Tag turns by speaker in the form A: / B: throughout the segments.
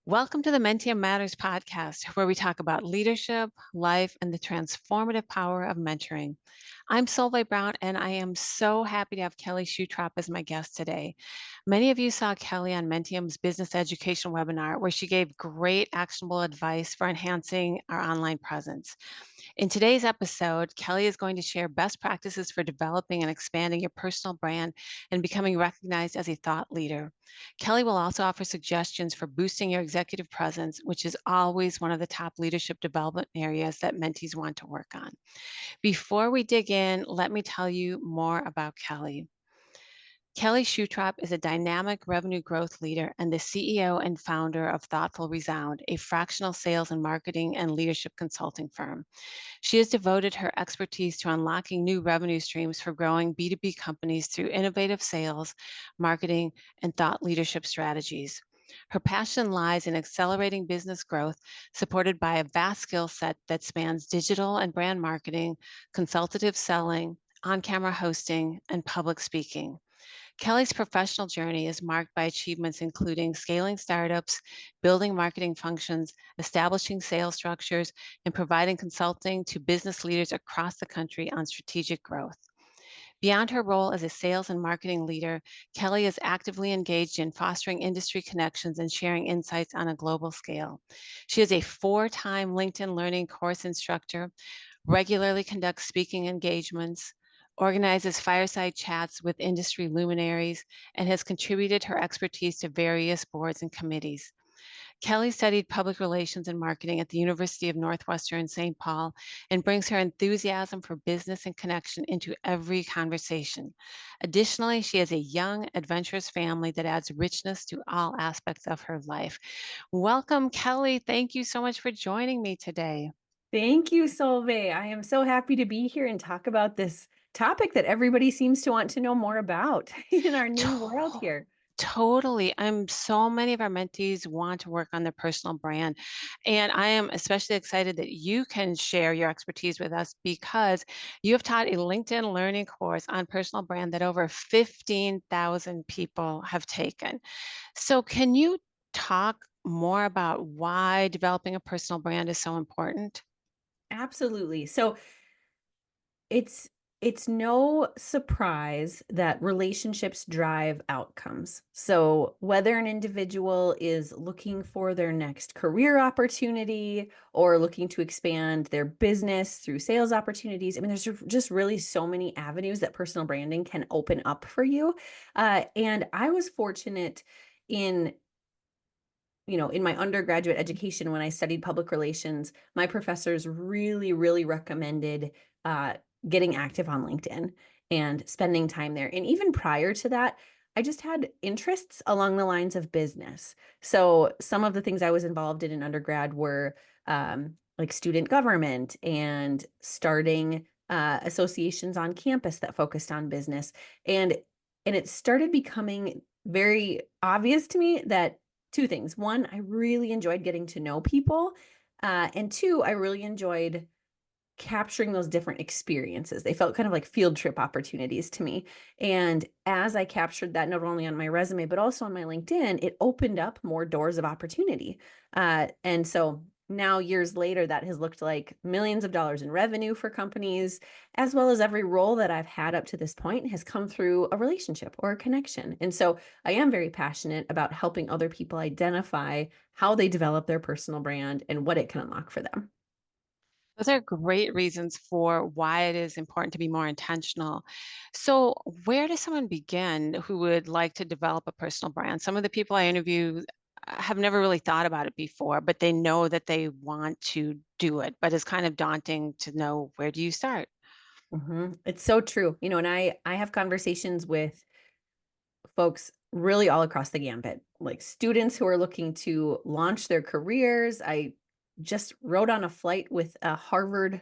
A: Welcome to the Mentium Matters podcast, where we talk about leadership, life, and the transformative power of mentoring. I'm Solveig Brown, and I am so happy to have Kelli Schutrop as my guest today. Many of you saw Kelli on Mentium's business education webinar, where she gave great actionable advice for enhancing our online presence. In today's episode, Kelli is going to share best practices for developing and expanding your personal brand and becoming recognized as a thought leader. Kelli will also offer suggestions for boosting your executive presence, which is always one of the top leadership development areas that mentees want to work on. Before we dig in, let me tell you more about Kelli. Kelli Schutrop is a dynamic revenue growth leader and the CEO and founder of Thoughtful Resound, a fractional sales and marketing and leadership consulting firm. She has devoted her expertise to unlocking new revenue streams for growing B2B companies through innovative sales, marketing, and thought leadership strategies. Her passion lies in accelerating business growth, supported by a vast skill set that spans digital and brand marketing, consultative selling, on camera hosting, and public speaking. Kelli's professional journey is marked by achievements including scaling startups, building marketing functions, establishing sales structures, and providing consulting to business leaders across the country on strategic growth. Beyond her role as a sales and marketing leader, Kelli is actively engaged in fostering industry connections and sharing insights on a global scale. She is a four-time LinkedIn Learning course instructor, regularly conducts speaking engagements, organizes fireside chats with industry luminaries, and has contributed her expertise to various boards and committees. Kelli studied public relations and marketing at the University of Northwestern St. Paul and brings her enthusiasm for business and connection into every conversation. Additionally, she has a young, adventurous family that adds richness to all aspects of her life. Welcome, Kelli. Thank you so much for joining me today.
B: Thank you, Solveig. I am so happy to be here and talk about this topic that everybody seems to want to know more about in our new world
A: To-
B: here.
A: Totally. So many of our mentees want to work on their personal brand. And I am especially excited that you can share your expertise with us because you have taught a LinkedIn learning course on personal brand that over 15,000 people have taken. So, can you talk more about why developing a personal brand is so important?
B: Absolutely. So it's it's no surprise that relationships drive outcomes. So whether an individual is looking for their next career opportunity or looking to expand their business through sales opportunities, I mean, there's just really so many avenues that personal branding can open up for you. And I was fortunate in in my undergraduate education, when I studied public relations, my professors really recommended uh, getting active on LinkedIn and spending time there. And even prior to that, I just had interests along the lines of business. So some of the things I was involved in undergrad were like student government and starting associations on campus that focused on business. And it started becoming very obvious to me that two things. One, I really enjoyed getting to know people. And two, I really enjoyed capturing those different experiences. They felt kind of like field trip opportunities to me. And as I captured that, not only on my resume, but also on my LinkedIn, it opened up more doors of opportunity. And so now, years later, that has looked like millions of dollars in revenue for companies, as well as every role that I've had up to this point has come through a relationship or a connection. And so I am very passionate about helping other people identify how they develop their personal brand and what it can unlock for them.
A: Those are great reasons for why it is important to be more intentional. So, where does someone begin who would like to develop a personal brand? Some of the people I interview have never really thought about it before, but they know that they want to do it, but it's kind of daunting to know where do you start?
B: It's so true. And I have conversations with folks really all across the gambit, like students who are looking to launch their careers. I just rode on a flight with a Harvard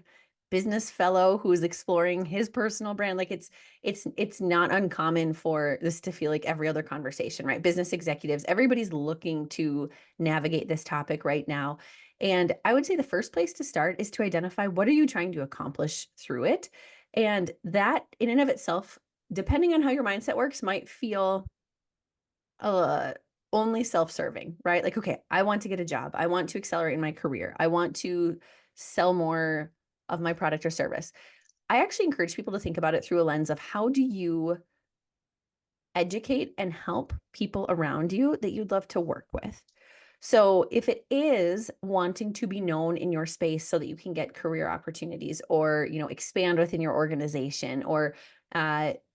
B: business fellow who is exploring his personal brand. Like it's not uncommon for this to feel like every other conversation, right? Business executives, everybody's looking to navigate this topic right now. And I would say the first place to start is to identify what are you trying to accomplish through it? And that in and of itself, depending on how your mindset works, might feel only self-serving, right? Like, okay, I want to get a job. I want to accelerate in my career. I want to sell more of my product or service. I actually encourage people to think about it through a lens of how do you educate and help people around you that you'd love to work with. So if it is wanting to be known in your space so that you can get career opportunities or, expand within your organization or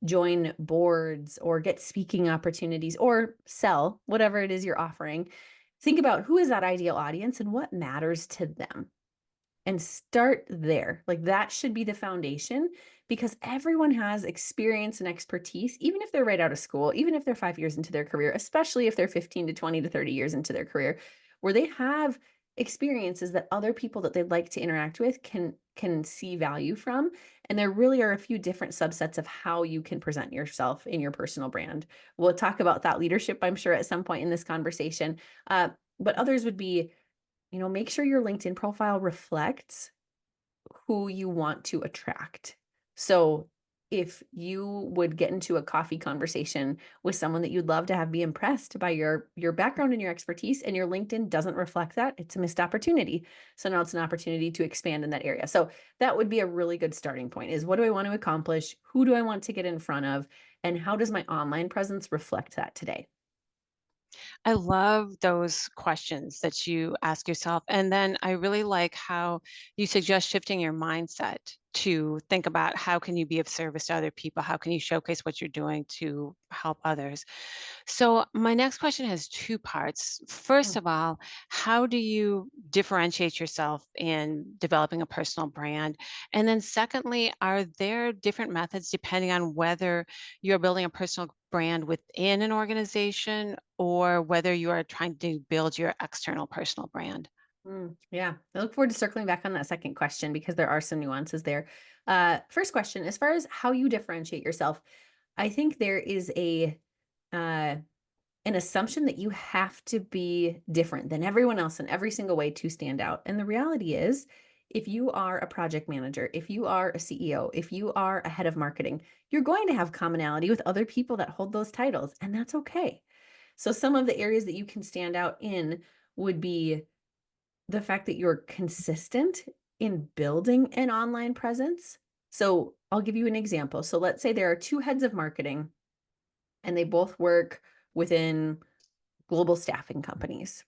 B: join boards or get speaking opportunities or sell whatever it is you're offering, think about who is that ideal audience and what matters to them and start there. Like that should be the foundation because everyone has experience and expertise, even if they're right out of school, even if they're 5 years into their career, especially if they're 15 to 20 to 30 years into their career, where they have experiences that other people that they'd like to interact with can see value from. And there really are a few different subsets of how you can present yourself in your personal brand. We'll talk about that leadership, I'm sure, at some point in this conversation. But others would be, make sure your LinkedIn profile reflects who you want to attract. So if you would get into a coffee conversation with someone that you'd love to have be impressed by your background and your expertise and your LinkedIn doesn't reflect that, it's a missed opportunity. So now it's an opportunity to expand in that area. So that would be a really good starting point is what do I want to accomplish? Who do I want to get in front of? And how does my online presence reflect that today?
A: I love those questions that you ask yourself. And then I really like how you suggest shifting your mindset to think about how can you be of service to other people? How can you showcase what you're doing to help others? So, my next question has two parts. First of all, how do you differentiate yourself in developing a personal brand? And then, secondly, are there different methods depending on whether you're building a personal brand within an organization or whether you are trying to build your external personal brand?
B: Yeah, I look forward to circling back on that second question because there are some nuances there. First question, as far as how you differentiate yourself, I think there is uh, an assumption that you have to be different than everyone else in every single way to stand out. And the reality is, if you are a project manager, if you are a CEO, if you are a head of marketing, you're going to have commonality with other people that hold those titles, and that's okay. So, some of the areas that you can stand out in would be the fact that you're consistent in building an online presence. So, I'll give you an example. So, let's say there are two heads of marketing and they both work within global staffing companies,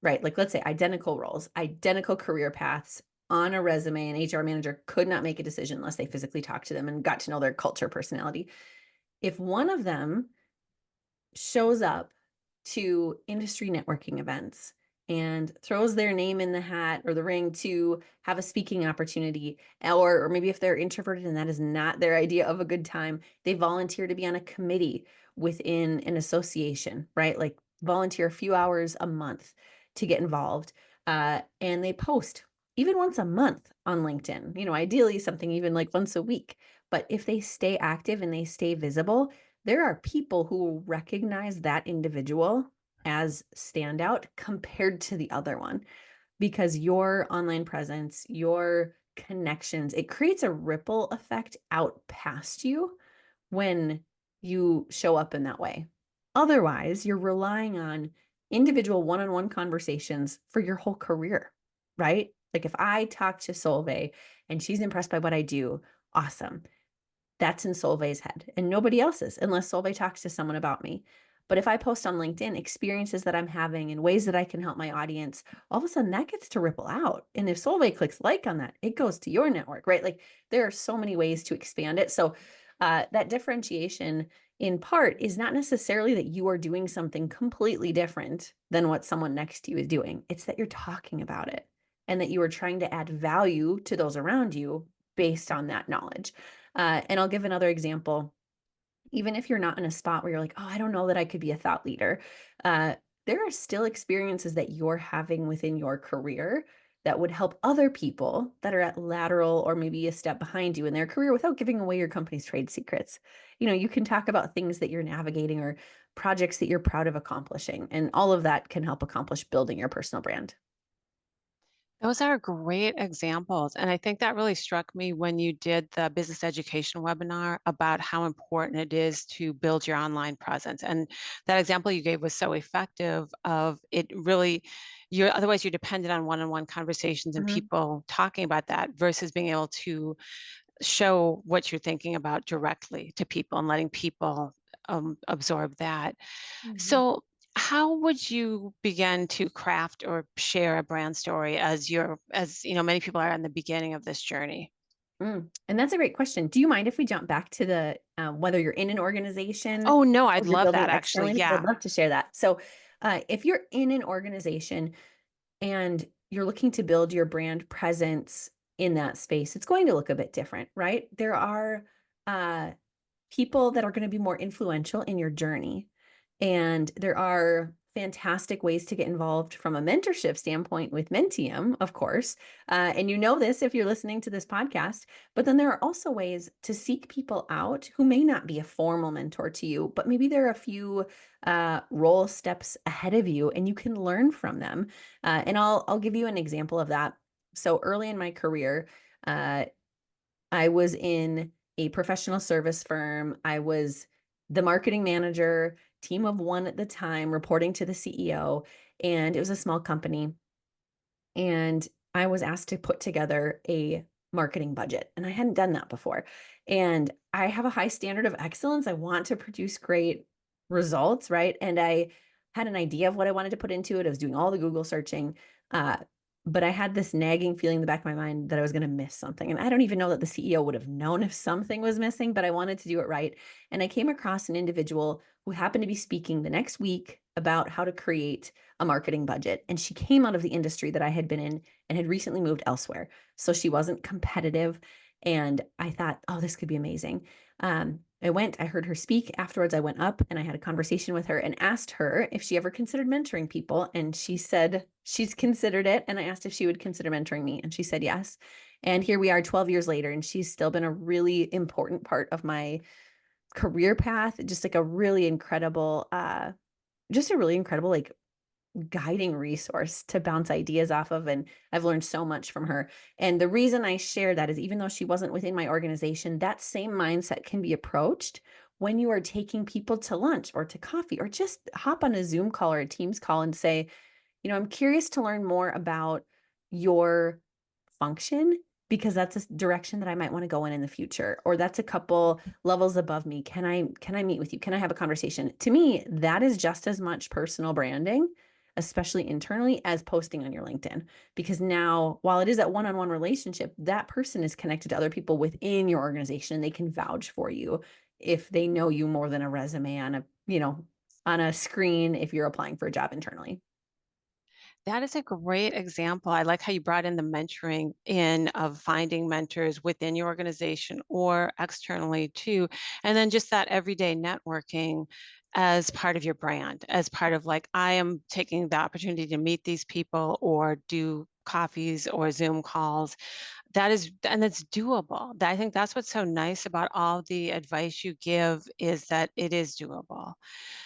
B: right? Like, let's say identical roles, identical career paths on a resume. An HR manager could not make a decision unless they physically talked to them and got to know their culture, personality. If one of them shows up to industry networking events and throws their name in the hat or the ring to have a speaking opportunity, or maybe if they're introverted and that is not their idea of a good time, they volunteer to be on a committee within an association, right? Like volunteer a few hours a month to get involved. And they post even once a month on LinkedIn, ideally something even like once a week. But if they stay active and they stay visible, there are people who will recognize that individual as standout compared to the other one because your online presence, your connections, it creates a ripple effect out past you when you show up in that way. Otherwise, you're relying on individual one on one conversations for your whole career, right? Like if I talk to Solveig and she's impressed by what I do, awesome. That's in Solvay's head and nobody else's unless Solvay talks to someone about me. But if I post on LinkedIn experiences that I'm having and ways that I can help my audience, all of a sudden that gets to ripple out. And if Solvay clicks like on that, it goes to your network, right? Like there are so many ways to expand it. So that differentiation in part is not necessarily that you are doing something completely different than what someone next to you is doing. It's that you're talking about it and that you are trying to add value to those around you based on that knowledge. And I'll give another example. Even if you're not in a spot where you're like, oh, I don't know that I could be a thought leader, uh, there are still experiences that you're having within your career that would help other people that are at lateral or maybe a step behind you in their career without giving away your company's trade secrets. You can talk about things that you're navigating or projects that you're proud of accomplishing, and all of that can help accomplish building your personal brand.
A: Those are great examples. And I think that really struck me when you did the business education webinar about how important it is to build your online presence. And that example you gave was so effective of it really you're dependent on one-on-one conversations and
B: Mhm,
A: people talking about that versus being able to show what you're thinking about directly to people and letting people absorb that.
B: mhm.
A: So, how would you begin to craft or share a brand story as many people are in the beginning of this journey?
B: And that's a great question. Do you mind if we jump back to the whether you're in an organization
A: Oh, no, I'd
B: or you're
A: love
B: building
A: that
B: it
A: actually.
B: externally? Because I'd
A: Yeah.
B: love to share that. So, if you're in an organization and you're looking to build your brand presence in that space, it's going to look a bit different, right? There are uh, people that are going to be more influential in your journey. And there are fantastic ways to get involved from a mentorship standpoint with Mentium, of course. And you know this if you're listening to this podcast. But then there are also ways to seek people out who may not be a formal mentor to you, but maybe they're a few role steps ahead of you, and you can learn from them. And I'll give you an example of that. So early in my career, uh, I was in a professional service firm. I was the marketing manager, team of one at the time, reporting to the CEO, and it was a small company. And I was asked to put together a marketing budget, and I hadn't done that before. And I have a high standard of excellence. I want to produce great results, right? And I had an idea of what I wanted to put into it. I was doing all the Google searching. Uh, but I had this nagging feeling in the back of my mind that I was going to miss something. And I don't even know that the CEO would have known if something was missing, but I wanted to do it right. And I came across an individual who happened to be speaking the next week about how to create a marketing budget. And she came out of the industry that I had been in and had recently moved elsewhere. So she wasn't competitive. And I thought, oh, this could be amazing. I heard her speak. Afterwards, I went up and I had a conversation with her and asked her if she ever considered mentoring people. And she said she's considered it. And I asked if she would consider mentoring me. And she said yes. And here we are 12 years later. And she's still been a really important part of my career path, just like a really incredible, just a really incredible, like guiding resource to bounce ideas off of. And I've learned so much from her. And the reason I share that is even though she wasn't within my organization, that same mindset can be approached when you are taking people to lunch or to coffee or just hop on a Zoom call or a Teams call and say, I'm curious to learn more about your function because that's a direction that I might want to go in the future, or that's a couple levels above me. Can I meet with you? Can I have a conversation? To me, that is just as much personal branding, especially internally, as posting on your LinkedIn. Because now, while it is that one-on-one relationship, that person is connected to other people within your organization and they can vouch for you if they know you more than a resume on a screen if you're applying for a job internally.
A: That is a great example. I like how you brought in the mentoring in of finding mentors within your organization or externally too. And then just that everyday networking as part of your brand, as part of like, I am taking the opportunity to meet these people or do coffees or Zoom calls. That is, and it's doable. I think that's what's so nice about all the advice you give is that it is doable.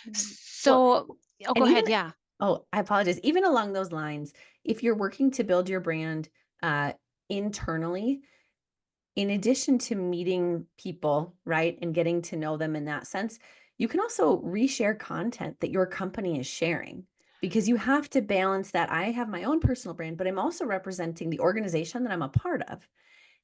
B: Mhm. Well,
A: So, oh, go
B: and even
A: ahead. Yeah.
B: oh, I apologize. Even along those lines, if you're working to build your brand uh, internally, in addition to meeting people, right, and getting to know them in that sense, you can also reshare content that your company is sharing because you have to balance that. I have my own personal brand, but I'm also representing the organization that I'm a part of.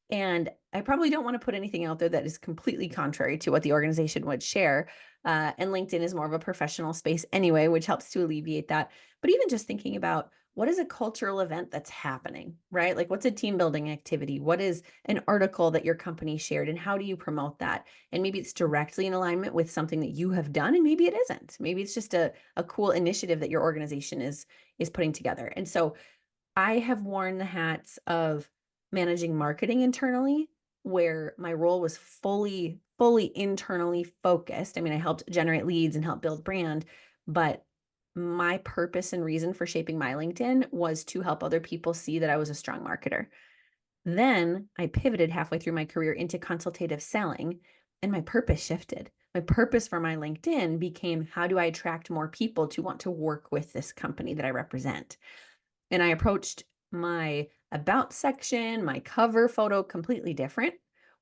B: And I probably don't want to put anything out there that is completely contrary to what the organization would share. And LinkedIn is more of a professional space anyway, which helps to alleviate that. But even just thinking about what is a cultural event that's happening, right? Like what's a team building activity? What is an article that your company shared? And how do you promote that? And maybe it's directly in alignment with something that you have done, and maybe it isn't. Maybe it's just a cool initiative that your organization is putting together. And so I have worn the hats of managing marketing internally, where my role was fully internally focused. I mean, I helped generate leads and help build brand, but my purpose and reason for shaping my LinkedIn was to help other people see that I was a strong marketer. Then I pivoted halfway through my career into consultative selling, and my purpose shifted. My purpose for my LinkedIn became how do I attract more people to want to work with this company that I represent? And I approached my about section, my cover photo completely different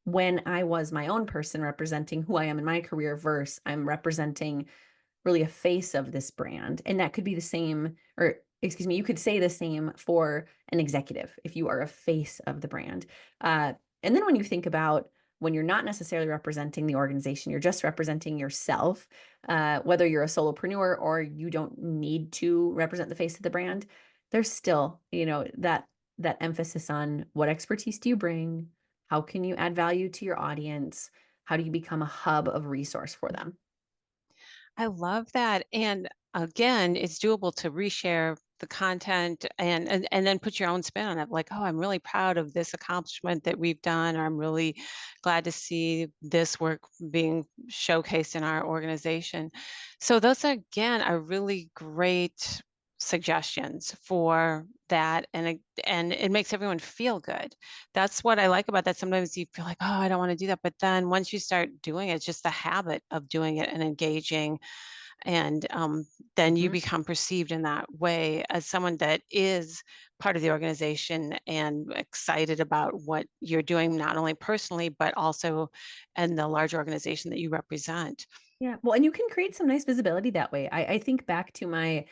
B: when I was my own person representing who I am in my career versus I'm representing really a face of this brand. And that could be the same, or excuse me, you could say the same for an executive if you are a face of the brand. And then when you think about when you're not necessarily representing the organization, you're just representing yourself, whether you're a solopreneur or you don't need to represent the face of the brand, there's still, that emphasis on what expertise do you bring? How can you add value to your audience? How do you become a hub of resource for them?
A: I love that. And again, it's doable to reshare the content and then put your own spin on it. Like, oh, I'm really proud of this accomplishment that we've done, or I'm really glad to see this work being showcased in our organization. So those again are really great suggestions for that and it makes everyone feel good. That's what I like about that. Sometimes you feel like, oh, I don't want to do that, but then once you start doing it, it's just the habit of doing it and engaging and then you
B: Mhm.
A: become perceived in that way as someone that is part of the organization and excited about what you're doing, not only personally, but also in the large organization that you represent.
B: Yeah. Well, and you can create some nice visibility that way. I think back to my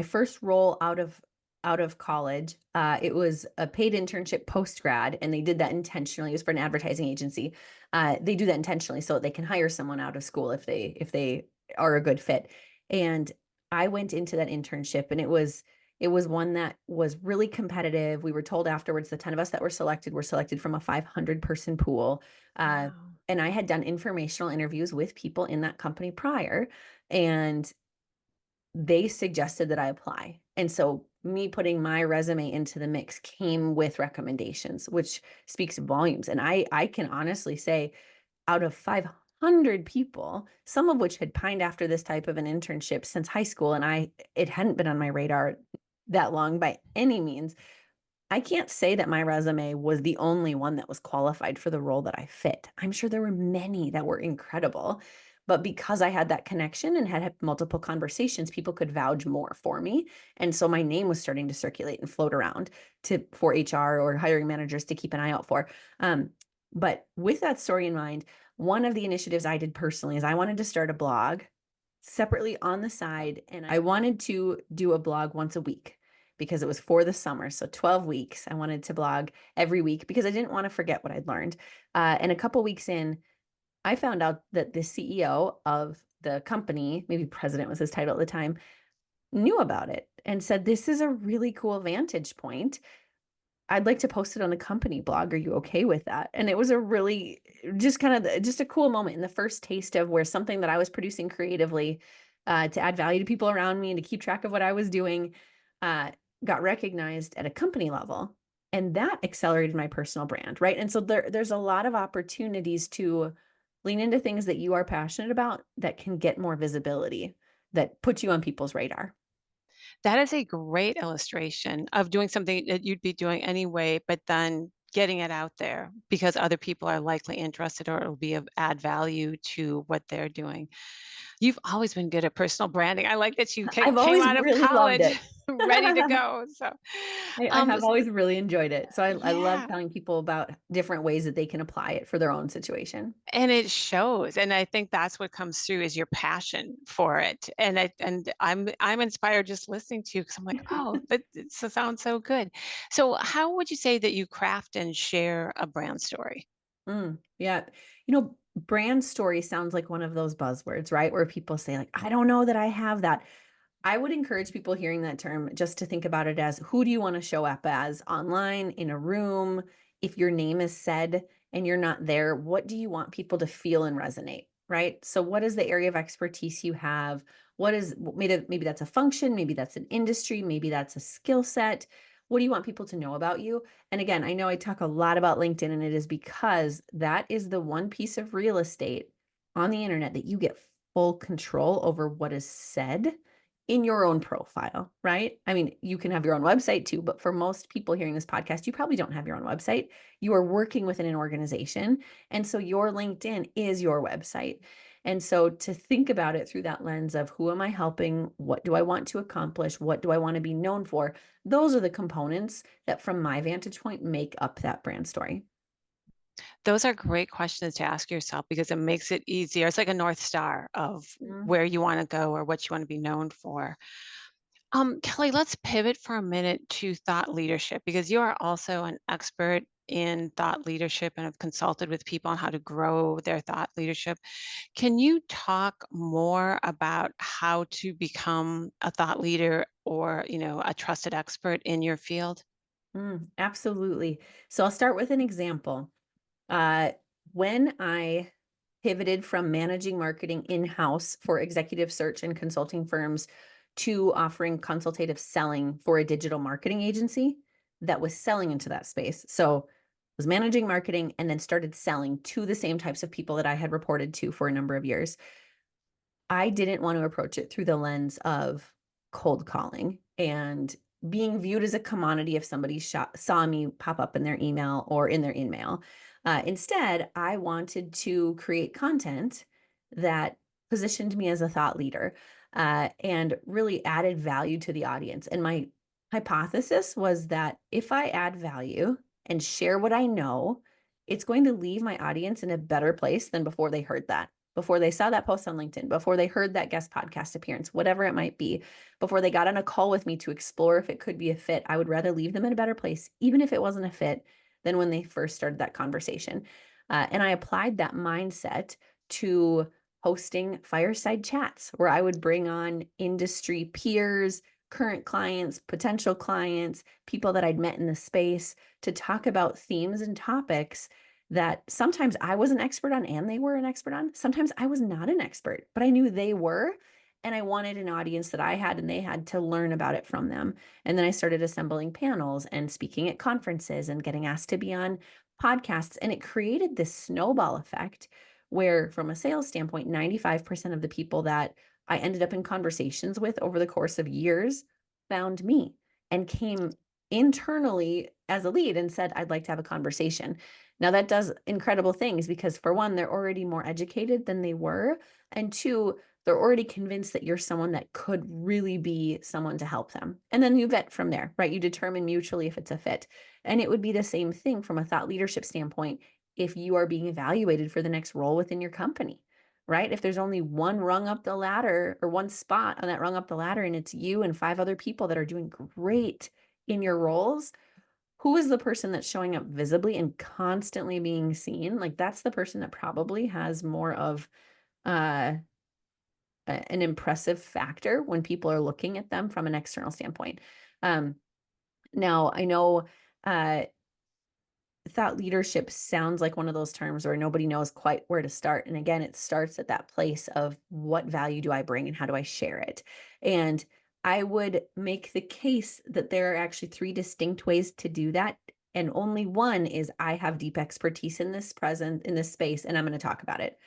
B: first role out of college. It was a paid internship post grad, and they did that intentionally. It was for an advertising agency. They do that intentionally so that they can hire someone out of school if they are a good fit. And I went into that internship, and it was one that was really competitive. We were told afterwards the 10 of us that were selected from a 500-person pool. Uh,
A: Wow.
B: and I had done informational interviews with people in that company prior, and they suggested that I apply. And so me putting my resume into the mix came with recommendations, which speaks volumes. And I can honestly say out of 500 people, some of which had pined after this type of an internship since high school, and it hadn't been on my radar that long by any means. I can't say that my resume was the only one that was qualified for the role that I fit. I'm sure there were many that were incredible, but because I had that connection and had multiple conversations, people could vouch more for me. And so my name was starting to circulate and float around to for HR or hiring managers to keep an eye out for. But with that story in mind, one of the initiatives I did personally is I wanted to start a blog separately on the side, and I wanted to do a blog once a week because it was for the summer. So 12 weeks. I wanted to blog every week because I didn't want to forget what I'd learned. And a couple weeks in, I found out that the CEO of the company, maybe president was his title at the time, knew about it and said, "This is a really cool vantage point. I'd like to post it on the company blog. Are you okay with that?" And it was a really just kind of just a cool moment in the first taste of where something that I was producing creatively to add value to people around me and to keep track of what I was doing uh, got recognized at a company level. And that accelerated my personal brand, right? And so there's a lot of opportunities to lean into things that you are passionate about that can get more visibility, that put you on people's radar.
A: That is a great illustration of doing something that you'd be doing anyway, but then getting it out there because other people are likely interested or it'll be of add value to what they're doing. You've always been good at personal branding. I like that you
B: I've
A: came
B: always
A: out of
B: really loved
A: college
B: it.
A: ready to go. So,
B: I
A: um,
B: have
A: s-
B: always really enjoyed it. So I love
A: yeah,
B: telling people about different ways that they can apply it for their own situation.
A: and it shows. And I think that's what comes through is your passion for it. And I'm inspired just listening to you because I'm like, oh, sounds so good. So, how would you say that you craft and share a brand story?
B: Yeah. Brand story sounds like one of those buzzwords, right? Where people say like, "I don't know that I have that." I would encourage people hearing that term just to think about it as who do you want to show up as online, in a room? If your name is said and you're not there, what do you want people to feel and resonate? Right. So, what is the area of expertise you have? What is maybe that's a function, maybe that's an industry, maybe that's a skill set. What do you want people to know about you? And again, I know I talk a lot about LinkedIn, and it is because that is the one piece of real estate on the internet that you get full control over what is said in your own profile, right? I mean, you can have your own website too, but for most people hearing this podcast, you probably don't have your own website. You are working within an organization. And so your LinkedIn is your website. And so to think about it through that lens of who am I helping? What do I want to accomplish? What do I want to be known for? Those are the components that, from my vantage point, make up that brand story.
A: Those are great questions to ask yourself because it makes it easier. It's like a North Star of where you want to go or what you want to be known for. Kelly, let's pivot for a minute to thought leadership because you are also an expert in thought leadership and have consulted with people on how to grow their thought leadership. Can you talk more about how to become a thought leader or, a trusted expert in your field?
B: Absolutely. So I'll start with an example. Uh, when I pivoted from managing marketing in-house for executive search and consulting firms to offering consultative selling for a digital marketing agency that was selling into that space. So was managing marketing and then started selling to the same types of people that I had reported to for a number of years. I didn't want to approach it through the lens of cold calling and being viewed as a commodity if somebody saw me pop up in their email or in their in-mail. Instead, I wanted to create content that positioned me as a thought leader and really added value to the audience. And my hypothesis was that if I add value and share what I know, it's going to leave my audience in a better place than before they heard that, before they saw that post on LinkedIn, before they heard that guest podcast appearance, whatever it might be, before they got on a call with me to explore if it could be a fit. I would rather leave them in a better place, even if it wasn't a fit, than when they first started that conversation. And I applied that mindset to hosting fireside chats where I would bring on industry peers, current clients, potential clients, people that I'd met in the space to talk about themes and topics that sometimes I was an expert on and they were an expert on. Sometimes I was not an expert, but I knew they were. And I wanted an audience that I had and they had to learn about it from them. And then I started assembling panels and speaking at conferences and getting asked to be on podcasts. And it created this snowball effect where, from a sales standpoint, 95% of the people that I ended up in conversations with over the course of years found me and came internally as a lead and said, I'd like to have a conversation. Now, that does incredible things because, for one, they're already more educated than they were. And two, they're already convinced that you're someone that could really be someone to help them. And then you vet from there, right? You determine mutually if it's a fit. And it would be the same thing from a thought leadership standpoint if you are being evaluated for the next role within your company, right? If there's only one rung up the ladder or one spot on that rung up the ladder and it's you and five other people that are doing great in your roles, who is the person that's showing up visibly and constantly being seen? Like, that's the person that probably has more of uh, an impressive factor when people are looking at them from an external standpoint. Um, Now, I know uh, thought leadership sounds like one of those terms where nobody knows quite where to start. And again, it starts at that place of what value do I bring and how do I share it? And I would make the case that there are actually three distinct ways to do that. And only one is I have deep expertise in this present in this space, and I'm going to talk about it.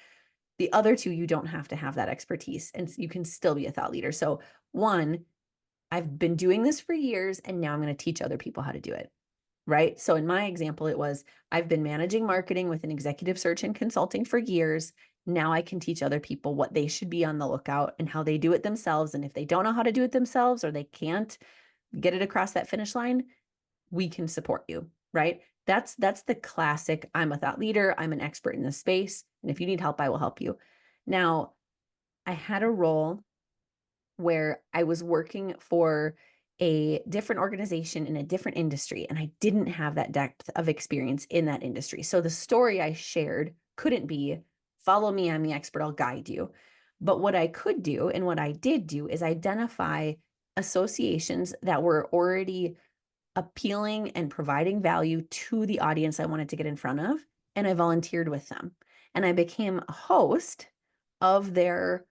B: The other two, you don't have to have that expertise, and you can still be a thought leader. So, one, I've been doing this for years, and now I'm going to teach other people how to do it. Right. So in my example, it was I've been managing marketing with an executive search and consulting for years. Now I can teach other people what they should be on the lookout and how they do it themselves. And if they don't know how to do it themselves or they can't get it across that finish line, we can support you. Right. That's the classic. I'm a thought leader. I'm an expert in this space. And if you need help, I will help you. Now, I had a role where I was working for a different organization in a different industry, and I didn't have that depth of experience in that industry. So the story I shared couldn't be, follow me, I'm the expert, I'll guide you. But what I could do and what I did do is identify associations that were already appealing and providing value to the audience I wanted to get in front of. And I volunteered with them. And I became a host of their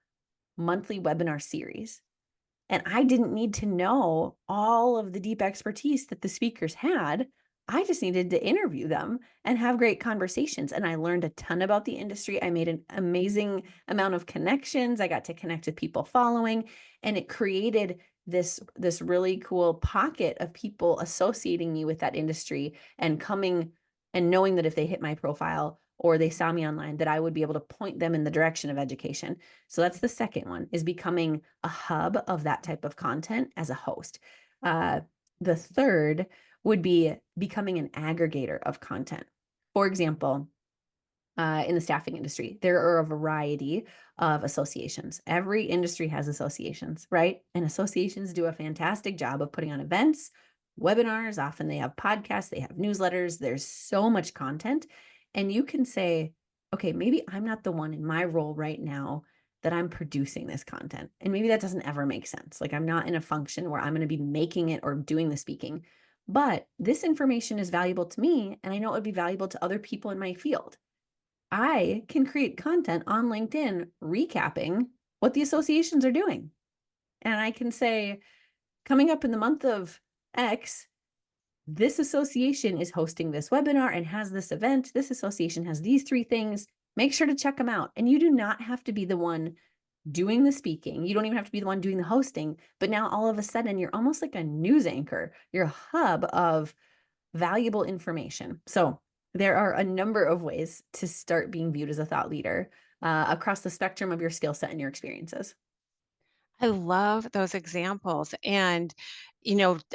B: monthly webinar series. And I didn't need to know all of the deep expertise that the speakers had. I just needed to interview them and have great conversations. And I learned a ton about the industry. I made an amazing amount of connections. I got to connect with people following, and it created this really cool pocket of people associating me with that industry and coming and knowing that if they hit my profile or they saw me online, that I would be able to point them in the direction of education. So that's the second one, is becoming a hub of that type of content as a host. Uh, the third would be becoming an aggregator of content. For example, in the staffing industry, there are a variety of associations. Every industry has associations, right? And associations do a fantastic job of putting on events, webinars. Often they have podcasts, they have newsletters. There's so much content. And you can say, okay, maybe I'm not the one in my role right now that I'm producing this content. And maybe that doesn't ever make sense. Like I'm not in a function where I'm going to be making it or doing the speaking. But this information is valuable to me. And I know it would be valuable to other people in my field. I can create content on LinkedIn recapping what the associations are doing. And I can say, coming up in the month of X, this association is hosting this webinar and has this event. This association has these three things. Make sure to check them out. And you do not have to be the one doing the speaking. You don't even have to be the one doing the hosting. But now all of a sudden, you're almost like a news anchor. You're a hub of valuable information. So there are a number of ways to start being viewed as a thought leader across the spectrum of your skill set and your experiences.
A: I love those examples. And,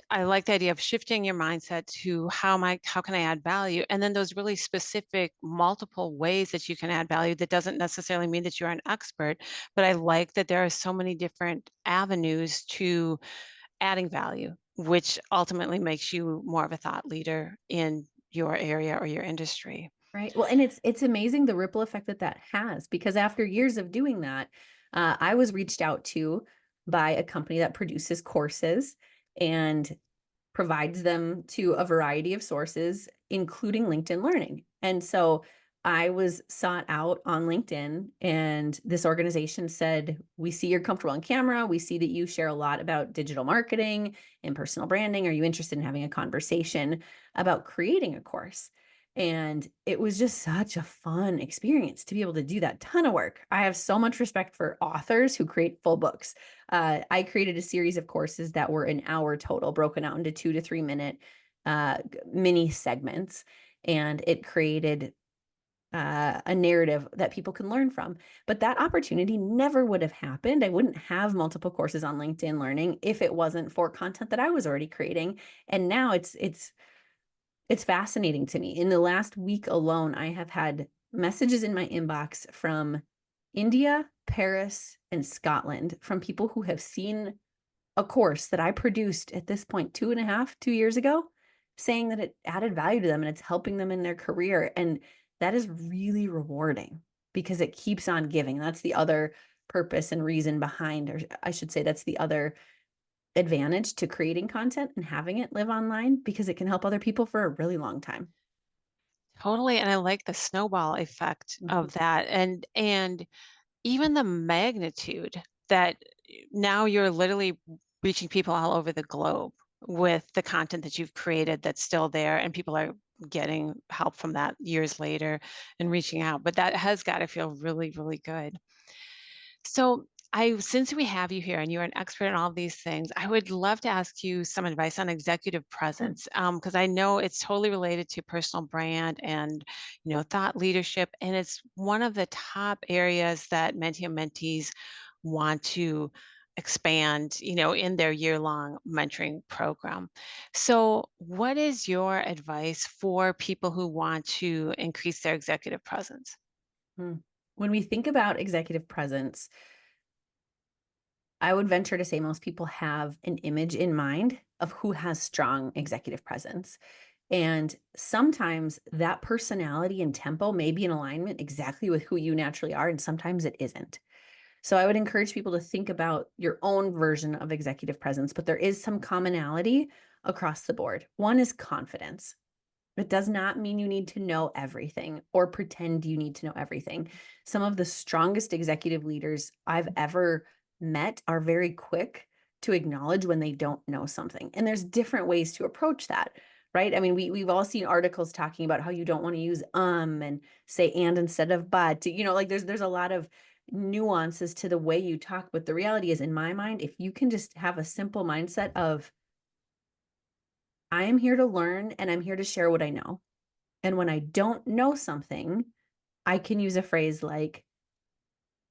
A: I like the idea of shifting your mindset to how can I add value? And then those really specific multiple ways that you can add value that doesn't necessarily mean that you're an expert, but I like that there are so many different avenues to adding value, which ultimately makes you more of a thought leader in your area or your industry.
B: Right. Well, and it's amazing the ripple effect that that has, because after years of doing that, I was reached out to by a company that produces courses and provides them to a variety of sources, including LinkedIn Learning. And so I was sought out on LinkedIn, and this organization said, we see you're comfortable on camera. We see that you share a lot about digital marketing and personal branding. Are you interested in having a conversation about creating a course? And it was just such a fun experience to be able to do that ton of work. I have so much respect for authors who create full books. I created a series of courses that were an hour total, broken out into 2 to 3 minute mini segments. And it created a narrative that people can learn from. But that opportunity never would have happened. I wouldn't have multiple courses on LinkedIn Learning if it wasn't for content that I was already creating. And now it's fascinating to me. In the last week alone, I have had messages in my inbox from India, Paris, and Scotland from people who have seen a course that I produced at this point 2.5, 2 years ago, saying that it added value to them and it's helping them in their career. And that is really rewarding because it keeps on giving. That's the other purpose and reason behind, or I should say, that's the other advantage to creating content and having it live online, because it can help other people for a really long time.
A: Totally. And I like the snowball effect
B: Mhm.
A: of that. And even the magnitude that now you're literally reaching people all over the globe with the content that you've created that's still there, and people are getting help from that years later and reaching out. But that has got to feel really, really good. So, since we have you here and you're an expert in all of these things, I would love to ask you some advice on executive
B: Sure.
A: presence, because I know it's totally related to personal brand and thought leadership, and it's one of the top areas that mentee and mentees want to expand, in their year-long mentoring program. So, what is your advice for people who want to increase their executive presence?
B: Mm. When we think about executive presence, I would venture to say most people have an image in mind of who has strong executive presence. And sometimes that personality and tempo may be in alignment exactly with who you naturally are, and sometimes it isn't. So I would encourage people to think about your own version of executive presence, but there is some commonality across the board. One is confidence. It does not mean you need to know everything or pretend you need to know everything. Some of the strongest executive leaders I've ever met are very quick to acknowledge when they don't know something. And there's different ways to approach that, right? I mean, we've all seen articles talking about how you don't want to use and say and instead of but. Like there's a lot of nuances to the way you talk, but the reality is, in my mind, if you can just have a simple mindset of I am here to learn and I'm here to share what I know. And when I don't know something, I can use a phrase like,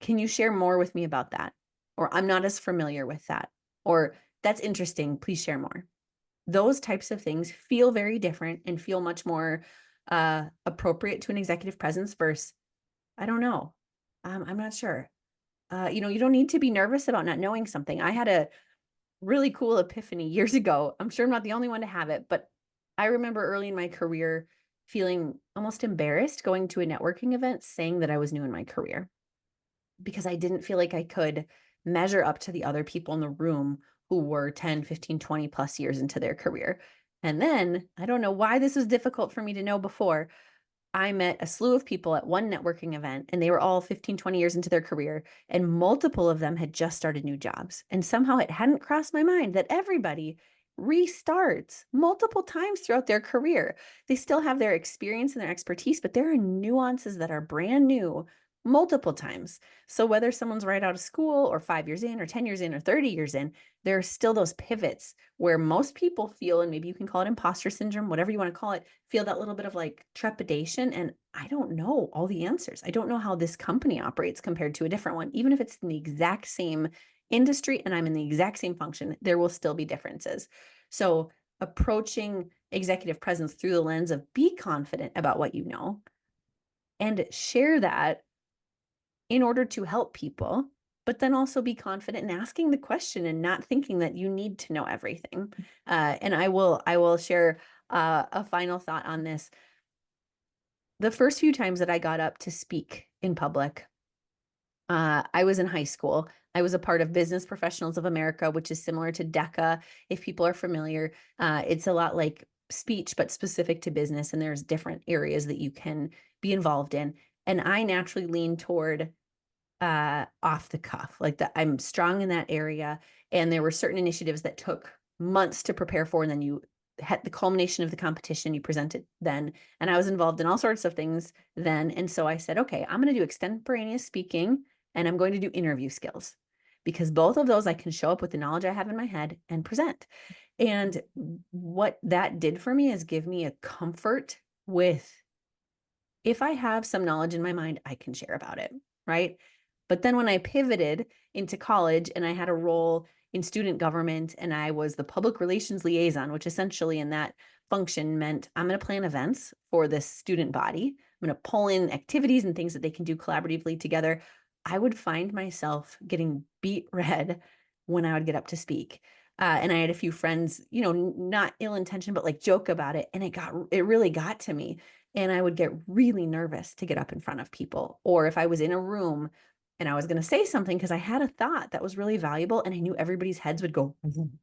B: "Can you share more with me about that?" Or, "I'm not as familiar with that." Or, "That's interesting, please share more." Those types of things feel very different and feel much more, appropriate to an executive presence versus, "I don't know. I'm not sure." You don't need to be nervous about not knowing something. I had a really cool epiphany years ago. I'm sure I'm not the only one to have it, but I remember early in my career feeling almost embarrassed going to a networking event saying that I was new in my career because I didn't feel like I could measure up to the other people in the room who were 10, 15, 20 plus years into their career. And then I don't know why this was difficult for me to know before, I met a slew of people at one networking event, and they were all 15, 20 years into their career, and multiple of them had just started new jobs. And somehow it hadn't crossed my mind that everybody restarts multiple times throughout their career. They still have their experience and their expertise, but there are nuances that are brand new multiple times. So whether someone's right out of school or 5 years in or 10 years in or 30 years in, there are still those pivots where most people feel, and maybe you can call it imposter syndrome, whatever you want to call it, feel that little bit of like trepidation. And I don't know all the answers. I don't know how this company operates compared to a different one. Even if it's in the exact same industry and I'm in the exact same function, there will still be differences. So approaching executive presence through the lens of be confident about what you know and share that in order to help people, but then also be confident in asking the question and not thinking that you need to know everything. And I will share a final thought on this. The first few times that I got up to speak in public, I was in high school. I was a part of Business Professionals of America, which is similar to DECA. If people are familiar, it's a lot like speech, but specific to business. And there's different areas that you can be involved in. And I naturally lean toward off the cuff, like that I'm strong in that area, and there were certain initiatives that took months to prepare for, and then you had the culmination of the competition, you present it then, and I was involved in all sorts of things then, and so I said, "Okay, I'm gonna do extemporaneous speaking, and I'm going to do interview skills, because both of those I can show up with the knowledge I have in my head and present." And what that did for me is give me a comfort with if I have some knowledge in my mind, I can share about it, right? But then when I pivoted into college and I had a role in student government and I was the public relations liaison, which essentially in that function meant I'm going to plan events for this student body. I'm going to pull in activities and things that they can do collaboratively together. I would find myself getting beat red when I would get up to speak. And I had a few friends, not ill intentioned, but like joke about it. And it really got to me, and I would get really nervous to get up in front of people. Or if I was in a room and I was going to say something because I had a thought that was really valuable and I knew everybody's heads would go, "Vroom."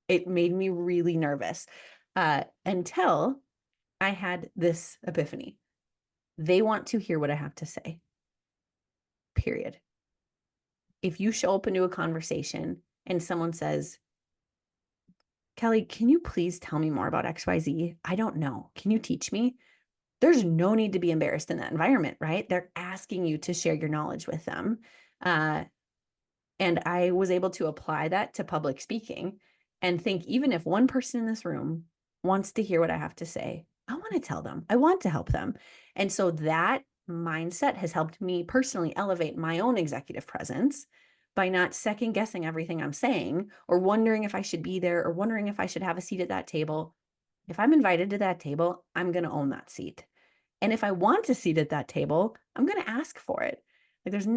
B: It made me really nervous until I had this epiphany. They want to hear what I have to say, period. If you show up into a conversation and someone says, "Kelly, can you please tell me more about XYZ? I don't know. Can you teach me?" There's no need to be embarrassed in that environment, right? They're asking you to share your knowledge with them. Uh, and I was able to apply that to public speaking and think, even if one person in this room wants to hear what I have to say, I want to tell them, I want to help them. And so that mindset has helped me personally elevate my own executive presence by not second guessing everything I'm saying or wondering if I should be there or wondering if I should have a seat at that table. If I'm invited to that table, I'm going to own that seat. And if I want a seat at that table, I'm going to ask for it. Like there's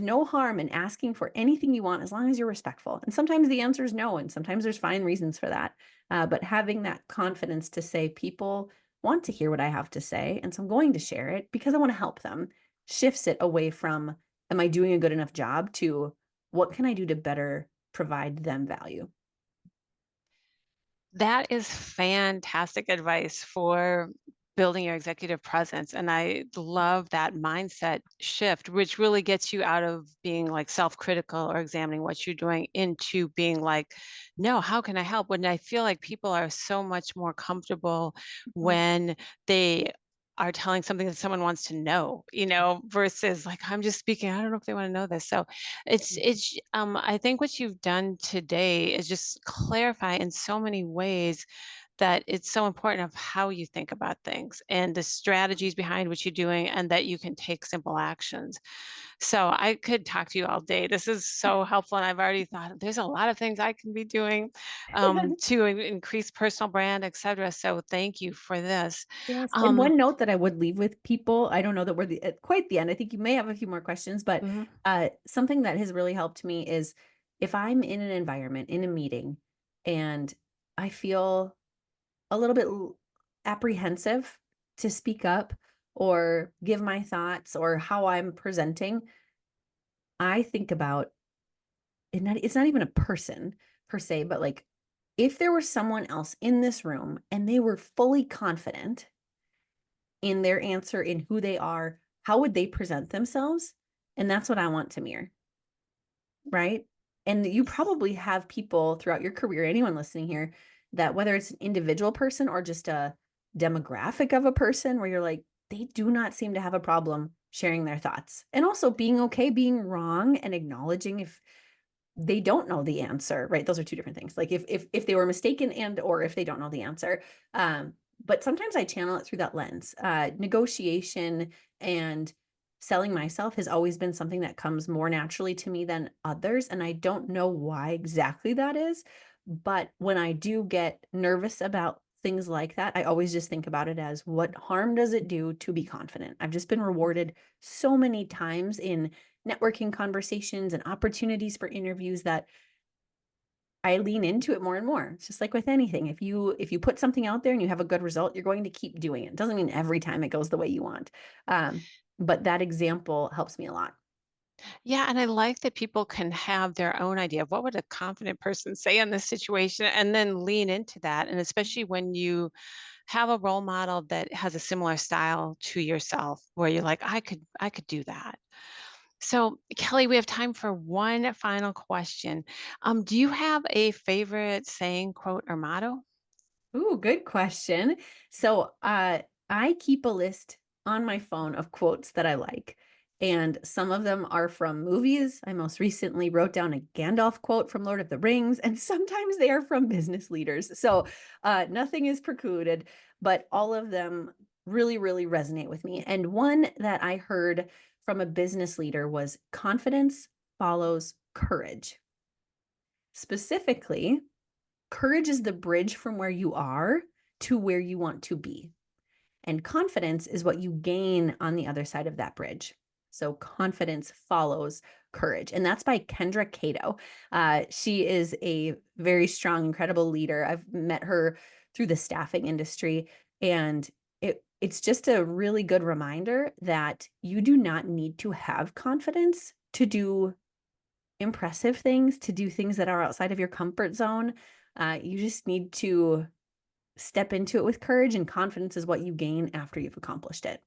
B: no harm in asking for anything you want as long as you're respectful. And sometimes the answer is no, and sometimes there's fine reasons for that. But having that confidence to say, people want to hear what I have to say, and so I'm going to share it because I want to help them, shifts it away from, am I doing a good enough job, to what can I do to better provide them value?
A: That is fantastic advice for building your executive presence. And I love that mindset shift, which really gets you out of being like self critical or examining what you're doing into being like, no, how can I help? When I feel like people are so much more comfortable
B: Mhm.
A: when they are telling something that someone wants to know, versus like, I'm just speaking. I don't know if they want to know this. So I think what you've done today is just clarify in so many ways that it's so important of how you think about things and the strategies behind what you're doing, and that you can take simple actions. So I could talk to you all day. This is so helpful, and I've already thought there's a lot of things I can be doing to increase personal brand, etc. So thank you for this.
B: Yes, and
A: Um,
B: one note that I would leave with people, I don't know that we're at quite the end. I think you may have a few more questions, but
A: mhm.
B: something that has really helped me is if I'm in an environment, in a meeting, and I feel a little bit apprehensive to speak up or give my thoughts or how I'm presenting, I think about it's not even a person per se, but like if there was someone else in this room and they were fully confident in their answer, in who they are, how would they present themselves? And that's what I want to mirror, right? And you probably have people throughout your career, anyone listening here, that whether it's an individual person or just a demographic of a person where you're like, they do not seem to have a problem sharing their thoughts and also being okay being wrong and acknowledging if they don't know the answer, right? Those are two different things. Like if they were mistaken and or if they don't know the answer. But sometimes I channel it through that lens. Negotiation and selling myself has always been something that comes more naturally to me than others. And I don't know why exactly that is. But when I do get nervous about things like that, I always just think about it as what harm does it do to be confident? I've just been rewarded so many times in networking conversations and opportunities for interviews that I lean into it more and more. It's just like with anything. If you put something out there and you have a good result, you're going to keep doing it. Doesn't mean every time it goes the way you want. But that example helps me a lot.
A: Yeah, and I like that people can have their own idea of what would a confident person say in this situation, and then lean into that. And especially when you have a role model that has a similar style to yourself, where you're like, I could do that. So, Kelly, we have time for one final question. Do you have a favorite saying, quote, or motto?
B: Ooh, good question. So, I keep a list on my phone of quotes that I like, and some of them are from movies. I most recently wrote down a Gandalf quote from Lord of the Rings, and sometimes they are from business leaders. So, nothing is precluded, but all of them really, really resonate with me. And one that I heard from a business leader was confidence follows courage. Specifically, courage is the bridge from where you are to where you want to be. And confidence is what you gain on the other side of that bridge. So confidence follows courage. And that's by Kendra Cato. She is a very strong, incredible leader. I've met her through the staffing industry. And it's just a really good reminder that you do not need to have confidence to do impressive things, to do things that are outside of your comfort zone. You just need to step into it with courage, and confidence is what you gain after you've accomplished it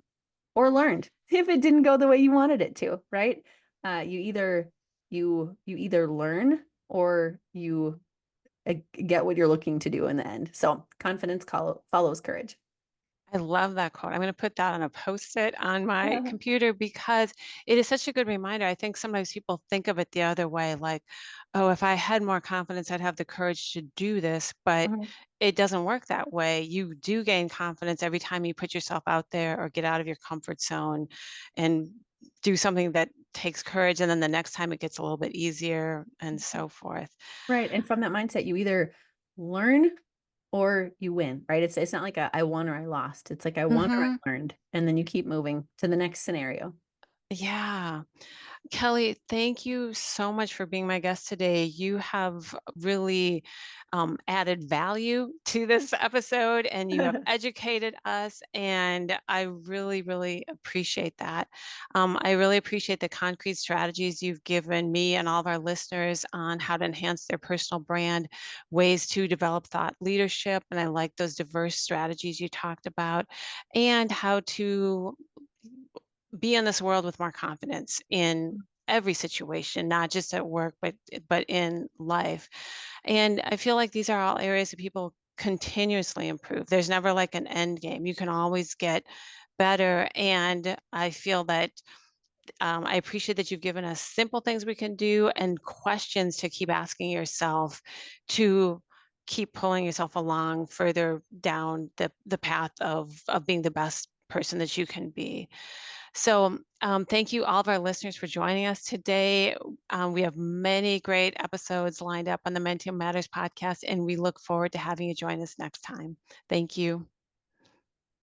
B: or learned if it didn't go the way you wanted it to, right? You either learn or you get what you're looking to do in the end. So confidence follows courage.
A: I love that quote. I'm going to put that on a post-it on my computer because it is such a good reminder. I think sometimes people think of it the other way, like, oh, if I had more confidence, I'd have the courage to do this. But
B: Mhm.
A: it doesn't work that way. You do gain confidence every time you put yourself out there or get out of your comfort zone and do something that takes courage. And then the next time it gets a little bit easier and so forth.
B: Right. And from that mindset, you either learn or you win, right? It's not like a I won or I lost. It's like I won or
A: Hmm.
B: I learned. And then you keep moving to the next scenario.
A: Yeah. Kelly, thank you so much for being my guest today. You have really added value to this episode, and you have educated us. And I really, really appreciate that. I really appreciate the concrete strategies you've given me and all of our listeners on how to enhance their personal brand, ways to develop thought leadership. And I like those diverse strategies you talked about, and how to be in this world with more confidence in every situation, not just at work, but in life. And I feel like these are all areas that people continuously improve. There's never like an end game. You can always get better. And I feel that I appreciate that you've given us simple things we can do and questions to keep asking yourself to keep pulling yourself along further down the path of being the best person that you can be. So, thank you, all of our listeners, for joining us today. We have many great episodes lined up on the Mental Matters podcast, and we look forward to having you join us next time. Thank you.